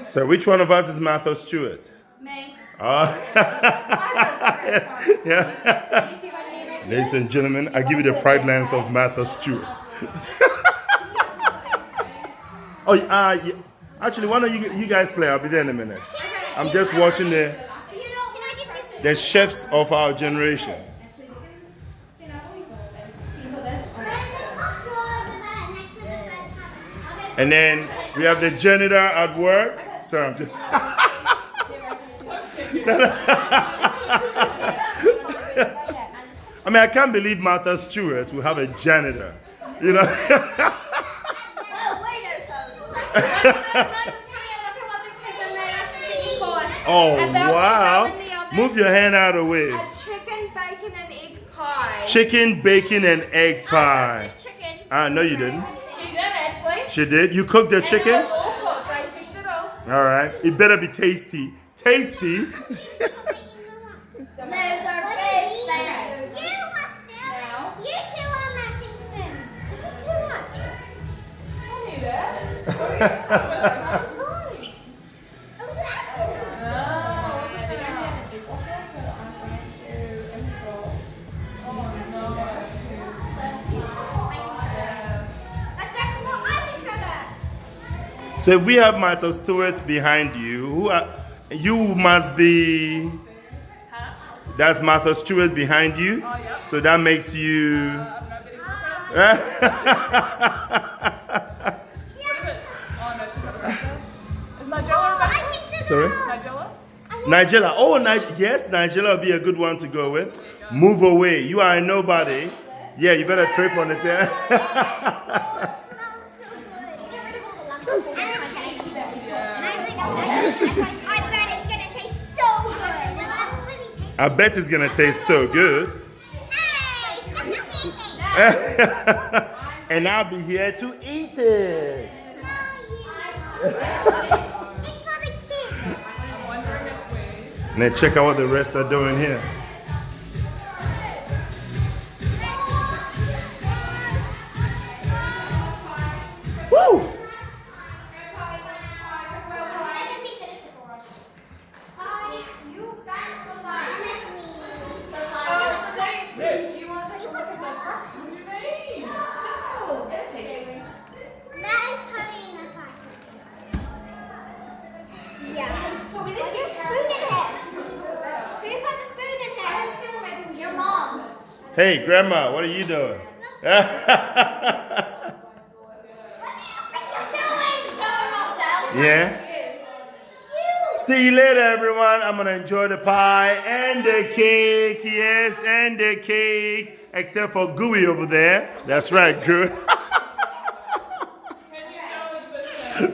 So which one of us is Martha Stewart? Me. Oh. Yeah. You see my name? Ladies and gentlemen, I give you the pride lines of Martha Stewart. Oh, yeah. Actually, why don't you guys play? I'll be there in a minute. I'm just watching the chefs of our generation. And then we have the janitor at work. So I'm just. I mean, I can't believe Martha Stewart will have a janitor. You know. Oh, wow. Move your hand out of the way. A chicken, bacon, and egg pie. Chicken, bacon, and egg pie. Chicken. No, you didn't. She did, actually. She did? You cooked the chicken? And it was all cooked. I checked it all. All right. It better be tasty. Tasty. So if we have Martha Stewart behind you, you must be. That's Martha Stewart behind you. Oh, yeah. So that makes you. Is Nigella ready? Sorry? Nigella? Nigella. Oh, yes, Nigella would be a good one to go with. Move away. You are a nobody. Yeah, you better trip on it. Yeah. I bet it's gonna taste so good. And I'll be here to eat it. Now check out what the rest are doing here. Woo! Hey, Grandma, what are you doing? Yeah? See you later, everyone. I'm going to enjoy the pie and the cake. Yes, and the cake. Except for Gooey over there. That's right, Gooey. Can you sandwich this?